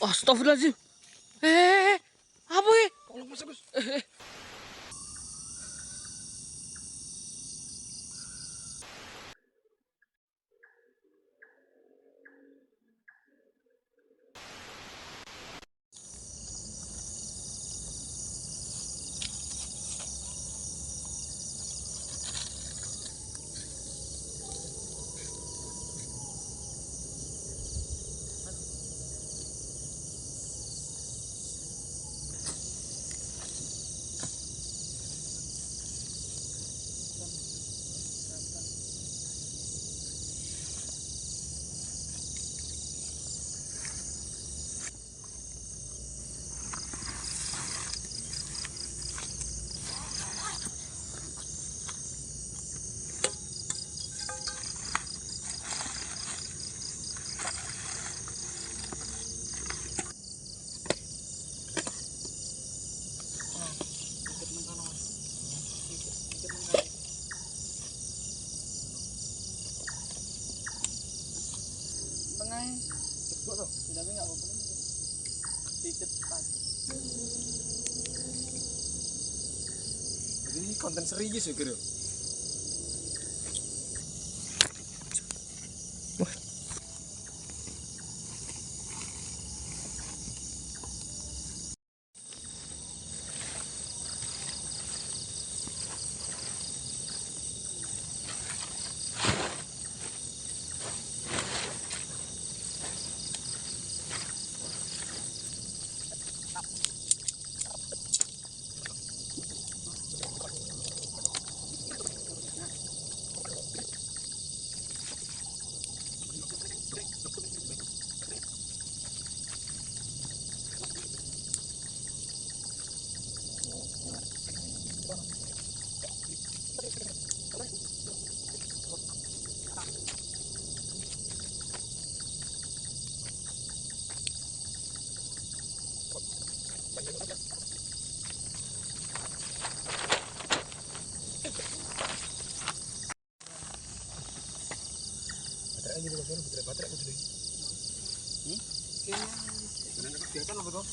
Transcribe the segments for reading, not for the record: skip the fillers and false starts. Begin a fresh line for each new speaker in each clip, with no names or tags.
Astagfirullahaladzim. Apa ya?
Tolong Mas Agus. Ini konten serius ya kira. Baterai juga kan, baterai aku sudah. Kayaknya kelihatan apa tuh?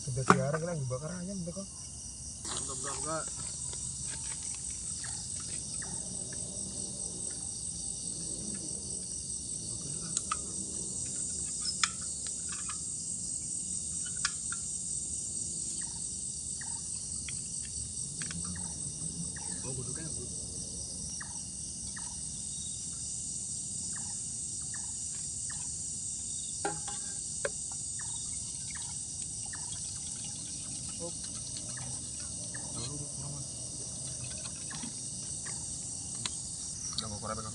Sudah siaran kan bakar ayam deh kok. Enggak. Oh, duduknya Bu. Oh. Lalu udah kurang mas. Udah mau kurang kan?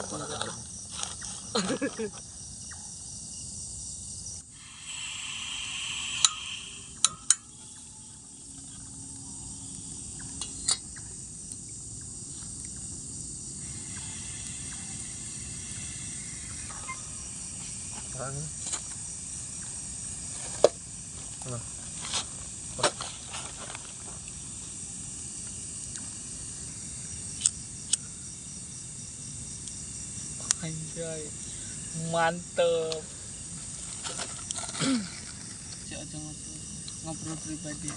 Kurang. Nah.
Anjay, mantep. Cek aja ngobrol pribadi.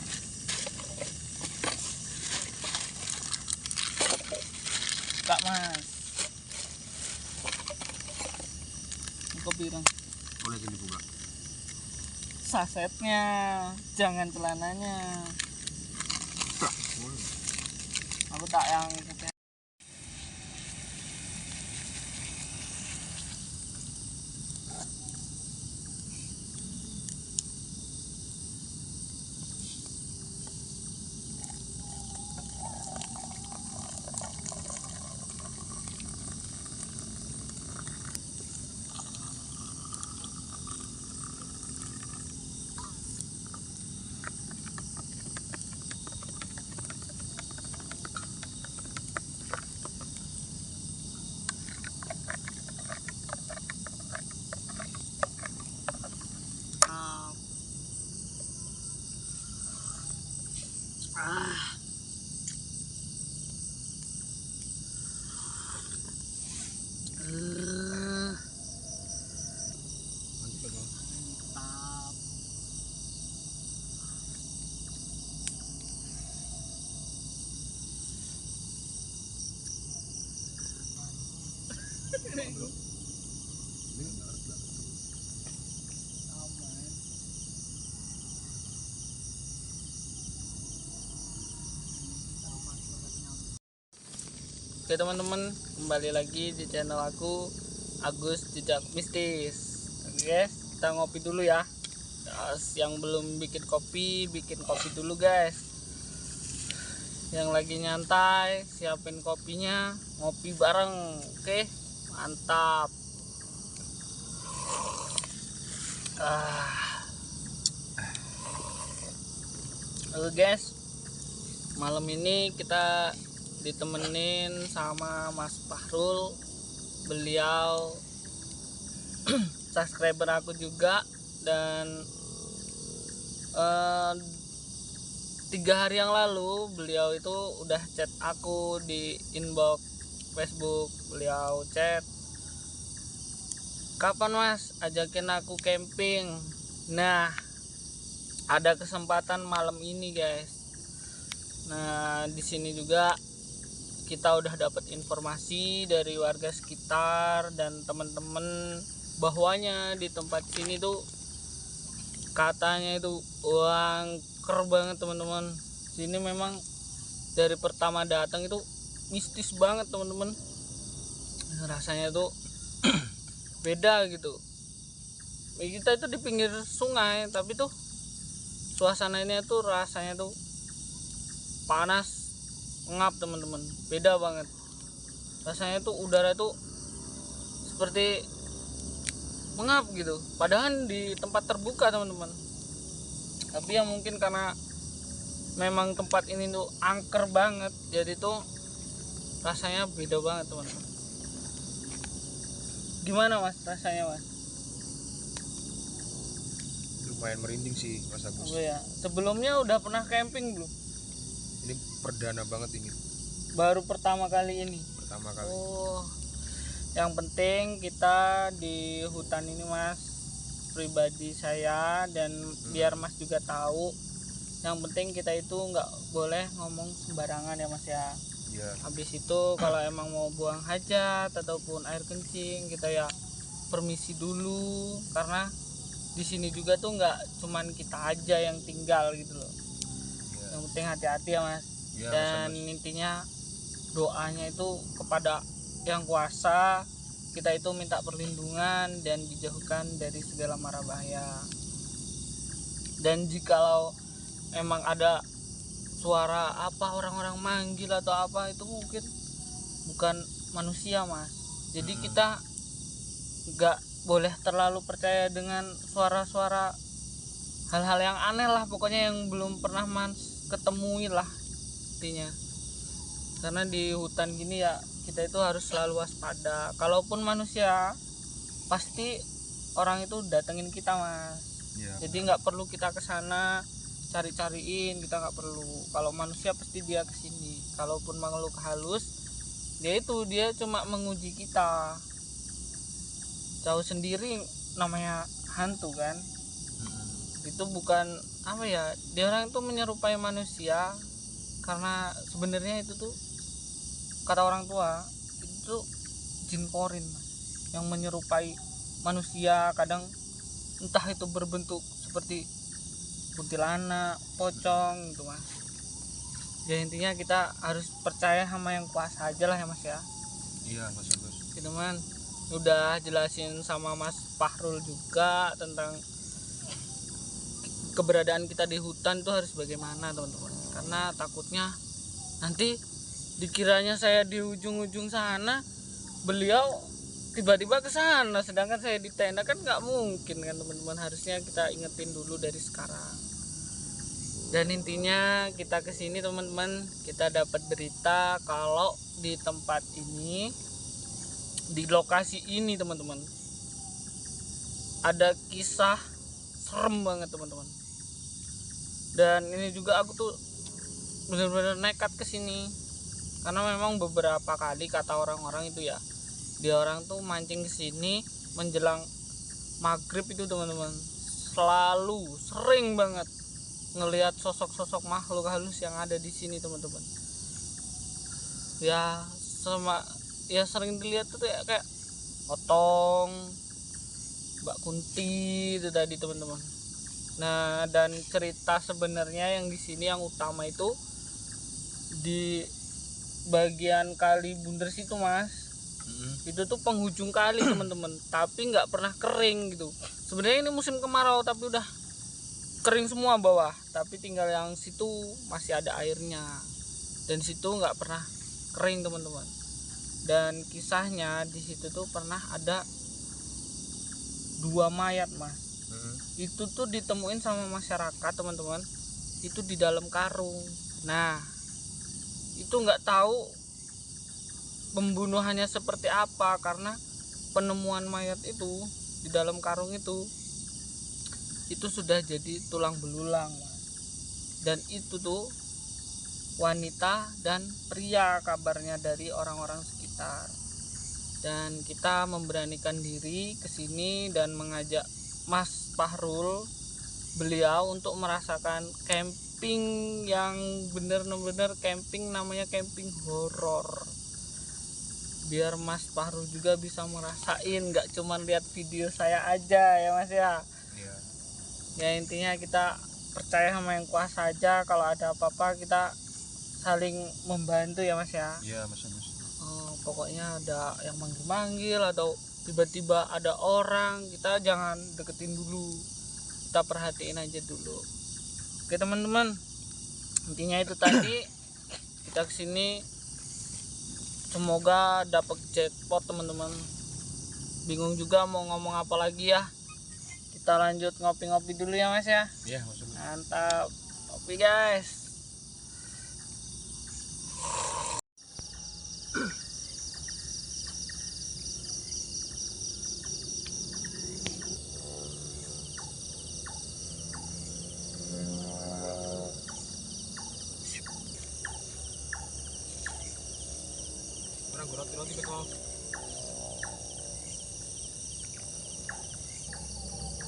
Kak Mas, buka pirang.
Boleh sini buka.
Sasetnya, jangan celananya.
Boleh.
Aku tak yang putih.
Mantap ya.
Mantap.
Ini enggak harus
Aman. Oke teman-teman, kembali lagi di channel aku, Agus Jejak Mistis. Oke guys, kita ngopi dulu ya. Terus yang belum bikin kopi dulu guys. Yang lagi nyantai, siapin kopinya, ngopi bareng. Oke, mantap. Halo guys, malam ini kita ditemenin sama Mas Fahrul. Beliau subscriber aku juga, dan 3 hari yang lalu beliau itu udah chat aku di inbox Facebook. Beliau chat, kapan Mas ajakin aku camping. Nah, ada kesempatan malam ini guys. Nah, di sini juga kita udah dapat informasi dari warga sekitar dan teman-teman bahwanya di tempat sini tuh katanya itu angker banget teman-teman. Sini memang dari pertama datang itu mistis banget teman-teman. Rasanya tuh beda gitu. Kita itu di pinggir sungai, tapi tuh suasananya tuh rasanya tuh panas, ngap teman-teman. Beda banget rasanya tuh, udara tuh seperti mengap gitu, padahal di tempat terbuka teman-teman. Tapi ya mungkin karena memang tempat ini tuh angker banget, jadi tuh rasanya beda banget teman-teman. Gimana Mas rasanya Mas?
lumayan merinding sih Mas Agus.
Oh ya, sebelumnya udah pernah camping belum?
Ini perdana banget ini.
Baru pertama kali ini.
Pertama kali.
Oh, yang penting kita di hutan ini Mas, pribadi saya dan biar Mas juga tahu, yang penting kita itu nggak boleh ngomong sembarangan ya Mas ya.
Iya.
Habis itu kalau emang mau buang hajat ataupun air kencing, kita ya permisi dulu, karena di sini juga tuh nggak cuman kita aja yang tinggal gitu loh.
Iya.
Yang penting hati-hati ya Mas.
Iya,
Dan
Mas.
intinya doanya itu kepada yang kuasa, kita itu minta perlindungan dan dijauhkan dari segala mara bahaya. Dan jikalau emang ada suara apa orang-orang manggil atau apa, itu mungkin bukan manusia Mas. Jadi kita nggak boleh terlalu percaya dengan suara-suara hal-hal yang aneh lah, pokoknya yang belum pernah Mas ketemui lah intinya. Karena di hutan gini ya kita itu harus selalu waspada. Kalaupun manusia, pasti orang itu datengin kita Mas.
Iya.
Jadi nggak perlu kita kesana cari-cariin, kita nggak perlu. Kalau manusia pasti dia kesini. Kalaupun makhluk halus, dia cuma menguji kita. tahu sendiri namanya hantu kan. Itu bukan apa ya, dia orang itu menyerupai manusia karena sebenarnya itu tuh kata orang tua itu jin korin yang menyerupai manusia, kadang entah itu berbentuk seperti kuntilanak, pocong gitu mas. Ya intinya kita harus percaya sama yang kuasa aja lah ya mas ya.
Iya Mas Agus.
Gitu man, udah jelasin sama Mas Fahrul juga tentang keberadaan kita di hutan tuh harus bagaimana teman-teman, karena takutnya nanti dikiranya saya di ujung-ujung sana, beliau tiba-tiba ke sana sedangkan saya di tenda, kan nggak mungkin kan teman-teman. Harusnya kita ingetin dulu dari sekarang. Dan intinya kita kesini teman-teman, kita dapat berita kalau di tempat ini, di lokasi ini teman-teman, ada kisah serem banget teman-teman. Dan ini juga aku tuh benar-benar nekat kesini karena memang beberapa kali kata orang-orang itu ya, dia orang tuh mancing kesini menjelang maghrib itu teman-teman, selalu sering banget ngelihat sosok-sosok makhluk halus yang ada di sini teman-teman. Ya sering dilihat tuh ya, kayak otong, Mbak Kunti itu tadi teman-teman. Nah, dan cerita sebenarnya yang di sini yang utama itu di bagian kali Bunders itu mas. Itu tuh penghujung kali teman-teman, tapi nggak pernah kering gitu. Sebenarnya ini musim kemarau tapi udah kering semua bawah, tapi tinggal yang situ masih ada airnya, dan situ nggak pernah kering teman-teman. Dan kisahnya di situ tuh pernah ada 2 mayat mas. Itu tuh ditemuin sama masyarakat teman-teman, itu di dalam karung. Nah itu nggak tahu pembunuhannya seperti apa, karena penemuan mayat itu di dalam karung itu sudah jadi tulang belulang mas. Dan itu tuh wanita dan pria kabarnya dari orang-orang sekitar. Dan kita memberanikan diri ke sini dan mengajak Mas Fahrul, beliau untuk merasakan camping yang benar-benar camping, namanya camping horor. Biar Mas Fahrul juga bisa merasain, nggak cuma lihat video saya aja ya mas ya. Ya intinya kita percaya sama yang kuasa aja, kalau ada apa-apa kita saling membantu ya mas ya.
Iya Mas Agus.
Pokoknya ada yang manggil-manggil atau tiba-tiba ada orang, kita jangan deketin dulu, kita perhatiin aja dulu. Oke teman-teman, intinya itu tadi. Kita kesini semoga dapat jackpot teman-teman. Bingung juga mau ngomong apa lagi ya. Kita lanjut ngopi-ngopi dulu ya mas ya.
Iya Mas Agus.
Mantap, kopi guys.
Roti-roti betul.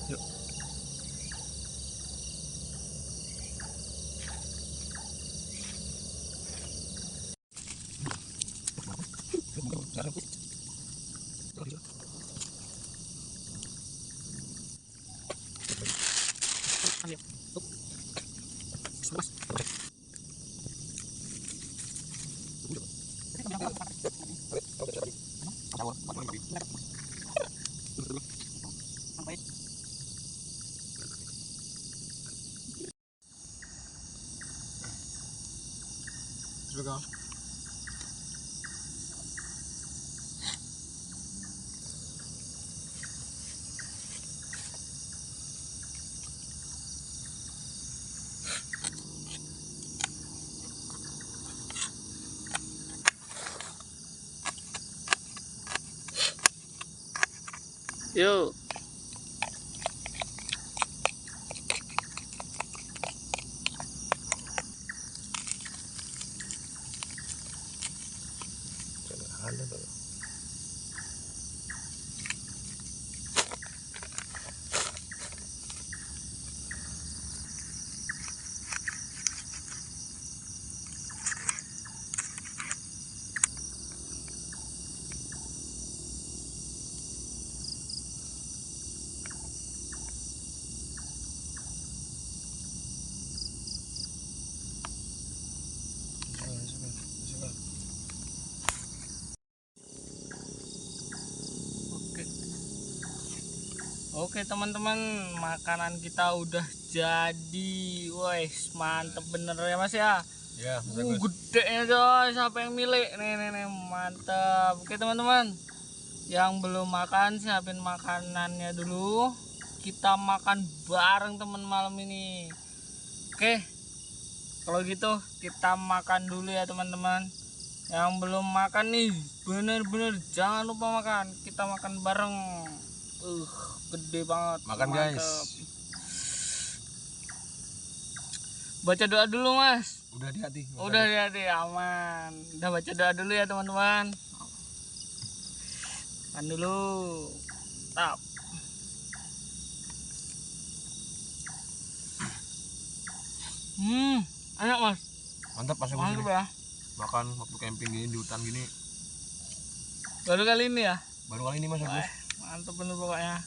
Yuk. Sebagai
Yuk. Oke teman-teman, makanan kita udah jadi. Wes, mantep bener ya Mas ya.
Ya,
Gedenya guys, siapa yang milik? Nih, mantap. Oke teman-teman, yang belum makan siapin makanannya dulu. Kita makan bareng teman malam ini. Oke, kalau gitu kita makan dulu ya teman-teman. Yang belum makan nih, bener-bener jangan lupa makan. Kita makan bareng. Gede banget.
Makan
mantep.
guys.
Baca doa dulu Mas.
Udah hati-hati.
Udah hati-hati, aman. Udah baca doa dulu ya teman-teman. Makan dulu. Tap. Enak Mas.
Mantap pas aku
Mantap
sini.
ya.
Makan waktu camping gini di hutan gini.
Baru kali ini ya.
Baru kali ini Mas Agus.
Mantap bener pokoknya.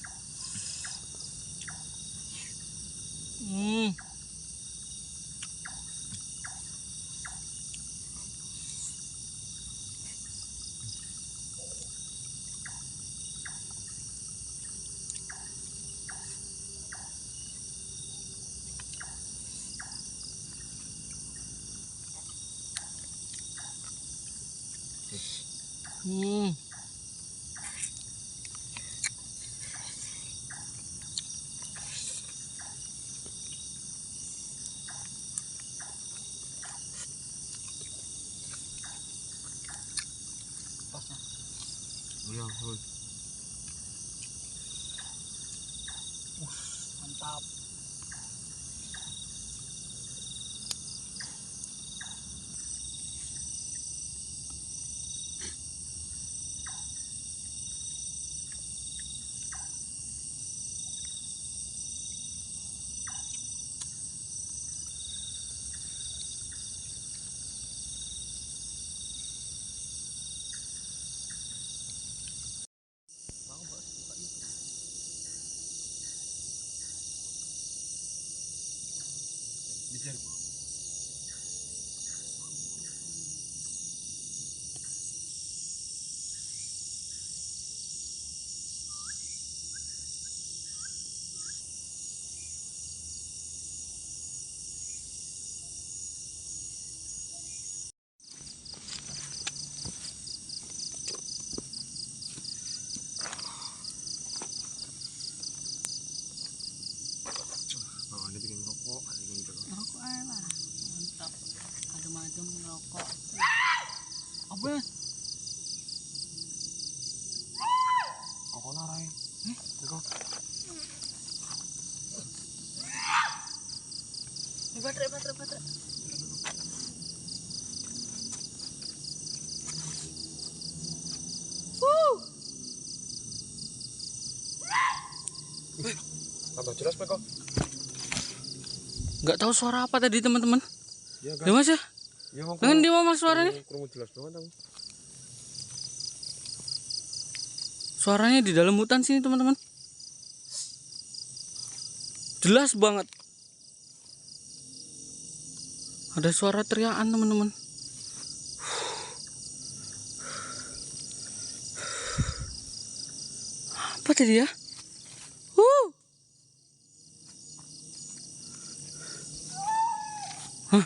Iya,
Mantap.
Ini bikin rokok, gitu.
Rokok aja lah. Mantap. Adem-adem rokok. Apa ya?
Rokok narai. Rokok.
Baterai.
Tambah jelas Peko.
Nggak tahu suara apa tadi teman-teman.
Iya
Ya Mas ya.
Ya mau.
Dengan di mana suaranya?
Kurang jelas banget aku.
Suaranya di dalam hutan sini teman-teman. Jelas banget. Ada suara teriakan teman-teman. Apa tadi ya? Hah?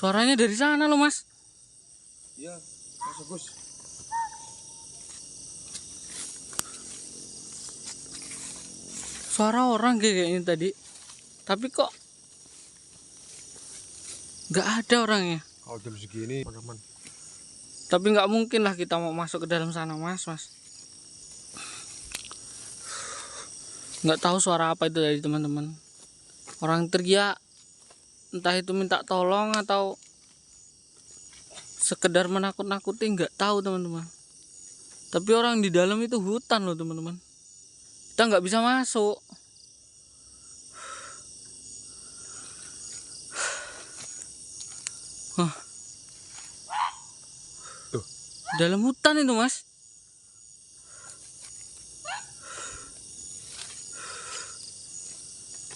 Suaranya dari sana loh Mas.
Iya, Mas Agus.
Suara orang kayaknya tadi. Tapi kok nggak ada orangnya.
Kalau jam segini, teman-teman.
Tapi nggak mungkin lah kita mau masuk ke dalam sana Mas. Nggak tahu suara apa itu dari teman-teman. Orang teriak, entah itu minta tolong atau sekedar menakut-nakuti, nggak tahu teman-teman. Tapi orang di dalam itu hutan loh teman-teman. Kita nggak bisa masuk.
Tuh.
Dalam hutan itu Mas.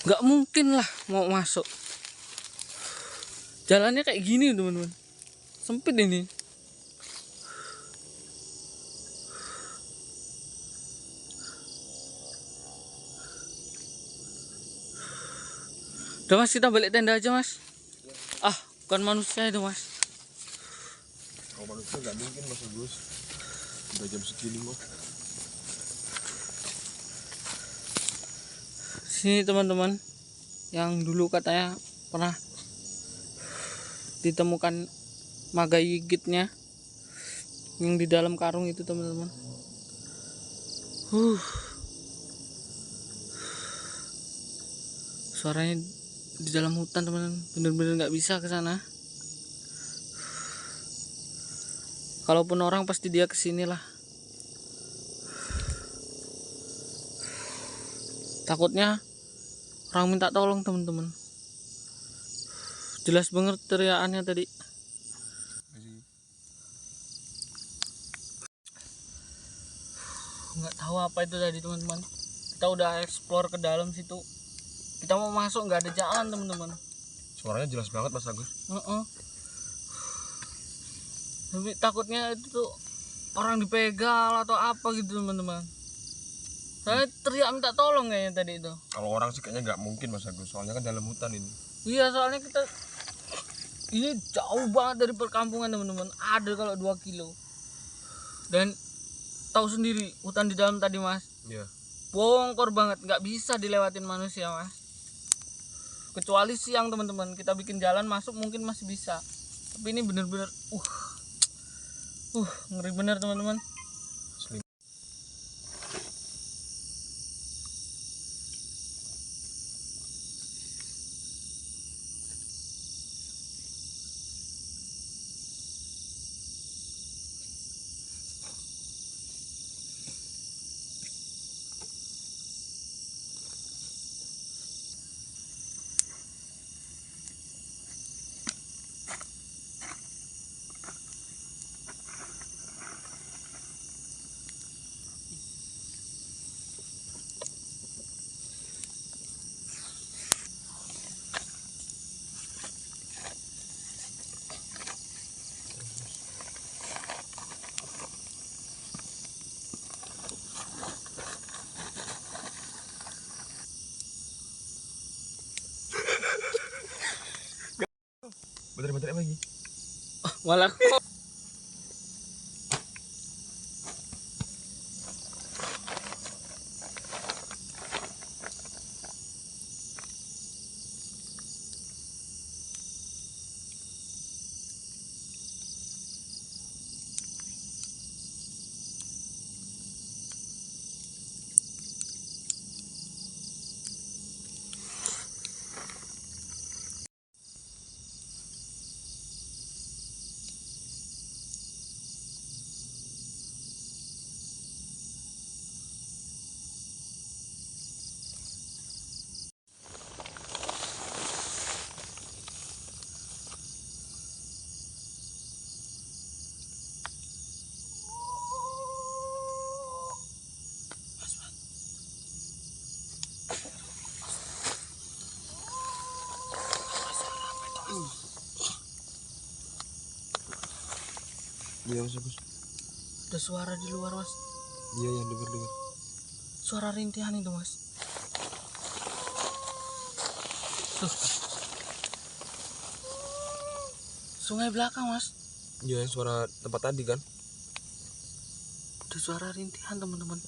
Nggak mungkin lah mau masuk. Jalannya kayak gini teman-teman. Sempit ini. Udah mas, kita balik tenda aja mas. Ah, bukan manusia itu mas.
Kalau manusia nggak mungkin Mas Agus. Udah jam segini kok.
Sini teman-teman, yang dulu katanya pernah ditemukan maga gigitnya yang di dalam karung itu teman-teman. Suaranya di dalam hutan teman-teman, bener-bener nggak bisa ke sana. Kalaupun orang pasti dia kesini lah. Takutnya orang minta tolong teman-teman. Jelas banget teriakannya tadi. Nggak tahu apa itu tadi teman-teman. Kita udah explore ke dalam situ. Kita mau masuk nggak ada jalan teman-teman.
Suaranya jelas banget Mas Agus.
Tapi takutnya itu tuh orang dipegal atau apa gitu teman-teman. Saya teriak minta tolong kayaknya tadi itu.
Kalau orang sih kayaknya nggak mungkin Mas Agus. Soalnya kan dalam hutan ini.
Iya, soalnya kita ini jauh banget dari perkampungan teman-teman. Ada kalau 2 kilo. Dan tahu sendiri hutan di dalam tadi mas.
Iya.
Bongkor banget, nggak bisa dilewatin manusia mas. Kecuali siang teman-teman, kita bikin jalan masuk mungkin masih bisa. Tapi ini bener-bener ngeri bener teman-teman.
Bentar apa lagi?
Malah
Iya Mas Agus.
ada suara di luar mas.
Iya yang dengar.
Suara rintihan itu mas. Tuh. Sungai belakang mas.
Iya yang suara tempat tadi kan.
Ada suara rintihan teman-teman.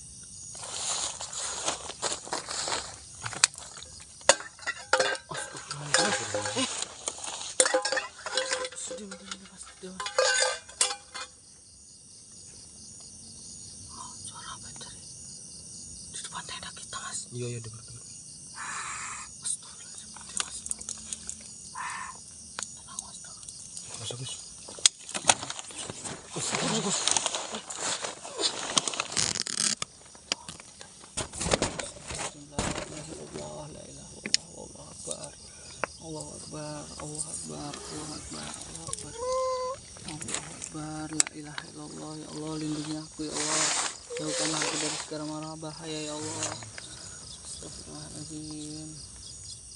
Suara apa itu tadi? Di depan tenda kita mas.
Iya dengar. Mas Agus.
Allahu Akbar, Allahu Akbar, Allahu Akbar, Allahu Akbar, Allahu Akbar, la ilaha illallah, ya Allah lindungi aku ya Allah, jauhkanlah aku dari segala mara bahaya ya Allah. Astagfirullahaladzim,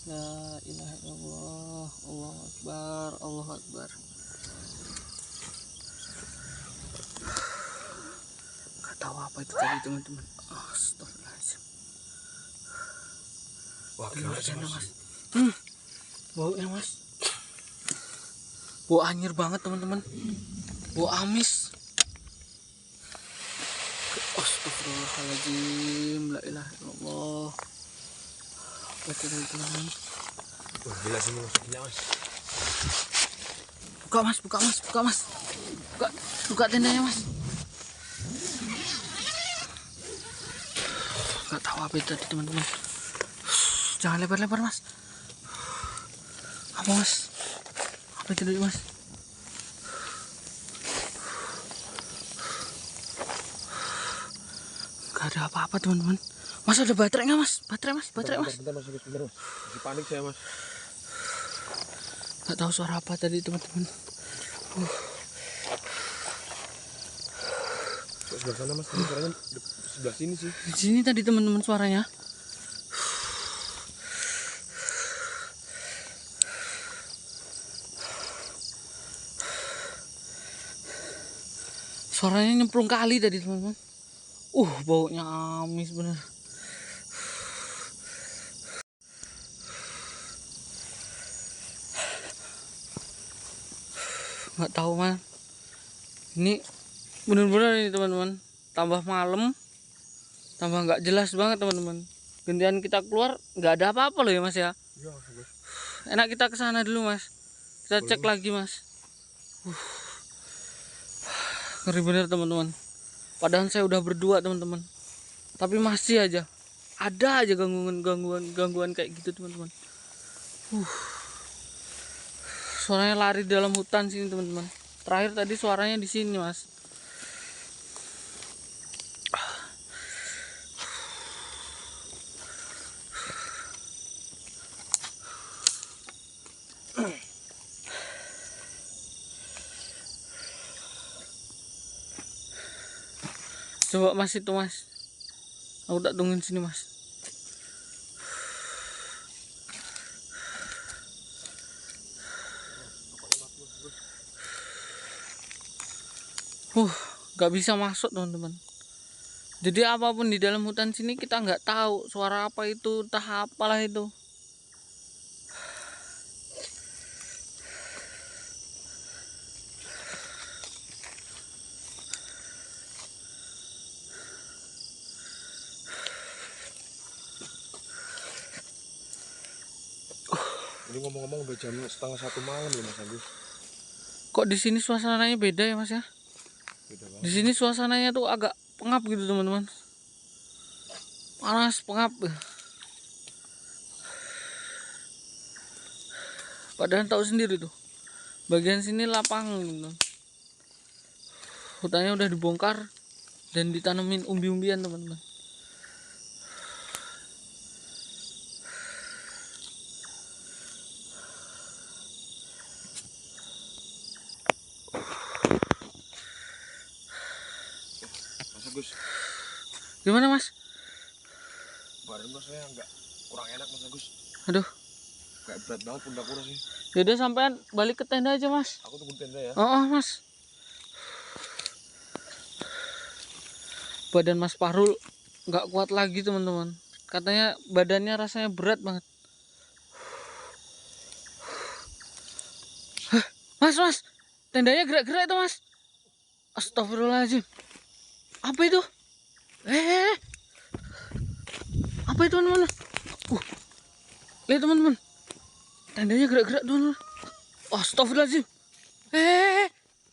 la ilaha illallah, Allahu Akbar, Allahu Akbar. Gak tahu apa itu tadi teman-teman. Astagfirullahaladzim.
Wah gila sih mas.
Baunya mas, bau anjir banget teman-teman, bau amis. Astagfirullahaladzim, la ilaha illallah. Betul teman-teman.
Wah, gila sini masuknya mas.
Buka mas, buka mas, buka mas, buka tendanya mas. Gak tahu apa itu tadi teman-teman. Jangan lebar-lebar mas. Apa mas? Apa itu tadi mas? Gak ada apa-apa teman-teman. Mas ada baterai nggak mas? Baterai mas, baterai mas.
Bentar mas Agus, bentar mas. Masih panik saya mas.
Gak tahu suara apa tadi teman-teman.
Sebelah sana mas, tadi suaranya sebelah sini sih.
Di sini tadi teman-teman suaranya. Suaranya nyemplung kali tadi teman-teman. Baunya amis bener. Nggak tahu man. Ini bener-bener ini teman-teman. Tambah malam, tambah nggak jelas banget teman-teman. Gantian kita keluar nggak ada apa-apa loh ya mas ya.
Iya mas Agus.
Enak kita ke sana dulu mas. Kita cek lagi mas. Ngeri bener teman-teman. Padahal saya udah berdua teman-teman. Tapi masih aja ada aja gangguan kayak gitu teman-teman. Suaranya lari dalam hutan sini teman-teman. Terakhir tadi suaranya di sini mas. Coba mas itu mas. Aku tak tungguin sini mas. Gak bisa masuk teman-teman. Jadi apapun di dalam hutan sini kita nggak tahu suara apa itu, entah apalah itu.
Ini ngomong-ngomong udah jam 1:30 malam loh mas Agus.
Kok di sini suasananya beda ya mas ya?
Beda banget.
Di sini suasananya tuh agak pengap gitu teman-teman. Panas, pengap. Padahal tahu sendiri tuh. Bagian sini lapangan gitu. Hutannya udah dibongkar dan ditanemin umbi-umbian teman-teman.
Mas Agus,
Gimana mas?
badan gua saya agak kurang enak mas Agus.
Aduh.
Kayak berat banget pundak gua sih.
Yaudah sampean balik ke tenda aja mas.
Aku tunggu tenda ya.
Oh mas. Badan mas Fahrul nggak kuat lagi teman-teman. Katanya badannya rasanya berat banget. Mas, tendanya gerak-gerak itu mas. Astagfirullahaladzim. Apa itu? Apa itu teman-teman? Lihat teman-teman. Tendanya gerak-gerak teman-teman. Astagfirullahaladzim.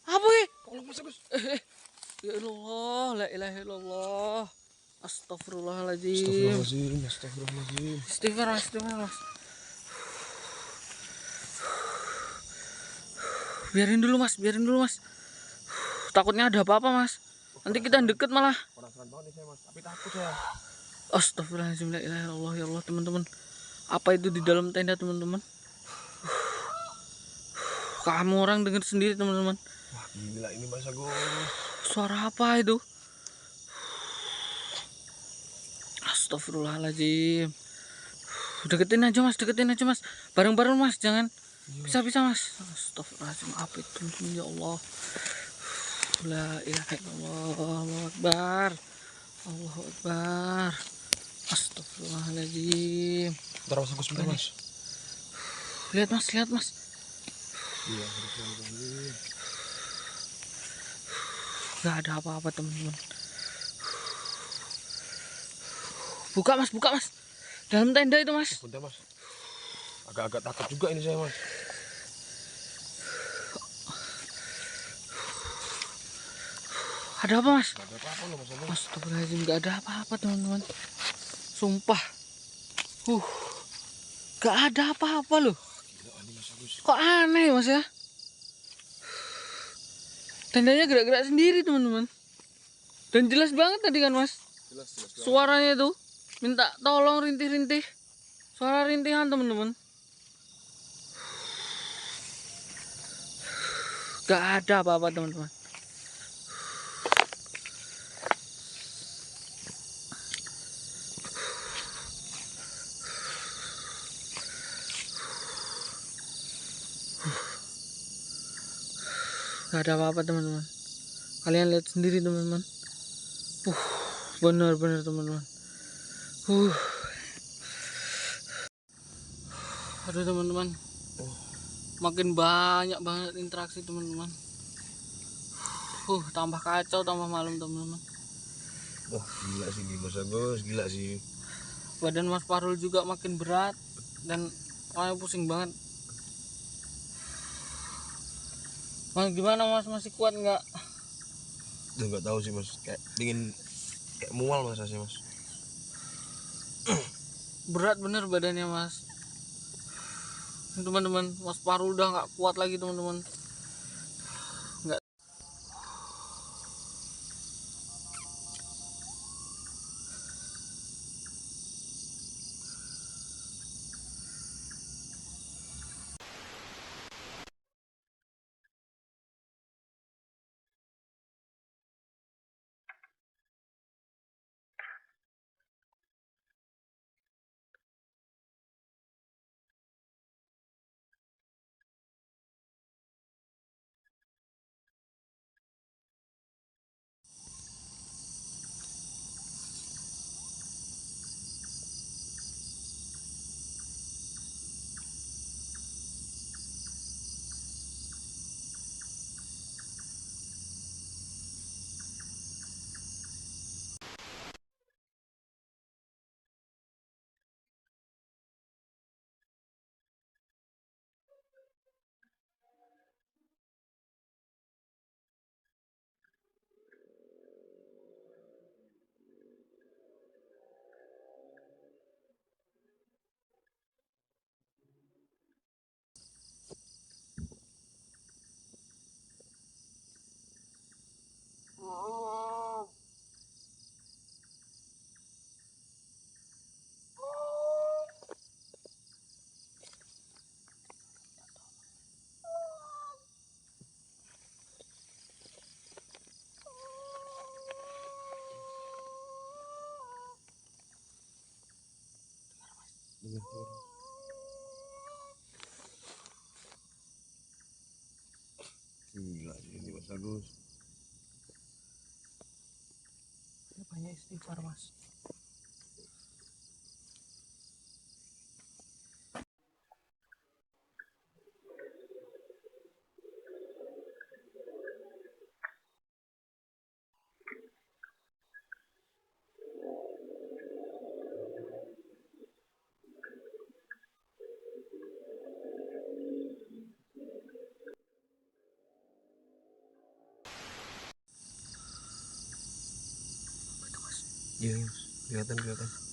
Apa ini?
Tolong mas Agus.
Ya Allah, la ilaha illallah. Astagfirullahaladzim.
Astagfirullahaladzim, astagfirullahaladzim.
Istighfar mas. Biarin dulu mas. Takutnya ada apa-apa mas. Nanti kita deket malah.
Penasaran banget nih saya mas, tapi takut saya.
Astagfirullahaladzim, la ilaha illallah. Ya Allah teman-teman. Apa itu di dalam tenda teman-teman? Kamu orang dengar sendiri teman-teman.
Wah gila ini mas Agus.
Suara apa itu? Astagfirullahaladzim. Deketin aja mas. Bareng-bareng mas, jangan bisa-bisa mas. Astagfirullahaladzim, apa itu ya Allah. La ilaha illallah. Allahu Akbar. Astagfirullahaladzim.
Bentar mas Agus, bentar mas.
Lihat mas, lihat mas.
Iya, harus kali.
Gak ada apa-apa teman-teman. Buka mas, buka mas. Dalam tenda itu mas.
Bentar mas. Agak-agak takut juga ini saya mas.
Ada apa mas?
Gak ada apa-apa loh mas.
Astagfirullahaladzim, gak ada apa-apa teman-teman. Sumpah. Gak ada apa-apa loh.
Gila ini mas Agus.
Kok aneh mas ya? Tendanya gerak-gerak sendiri teman-teman. Dan jelas banget tadi kan mas.
Jelas.
Suaranya tuh minta tolong rintih-rintih. Suara rintihan teman-teman. Gak ada apa-apa teman-teman. Gak ada apa-apa teman-teman. Kalian lihat sendiri teman-teman. Benar-benar teman-teman. Aduh teman-teman. Makin banyak banget interaksi teman-teman. Tambah kacau, tambah malam teman-teman.
Wah gila sih mas Agus, gila sih.
Badan Mas Farul juga makin berat dan pusing banget. Mas gimana mas, masih kuat nggak?
Udah nggak tahu sih mas, kayak dingin, kayak mual mas rasanya mas.
Berat bener badannya mas. Teman-teman, Mas Farul udah nggak kuat lagi teman-teman. Nggak.
Gila sih ini mas Agus.
Banyak istighfar mas.
Iya mas, kelihatan.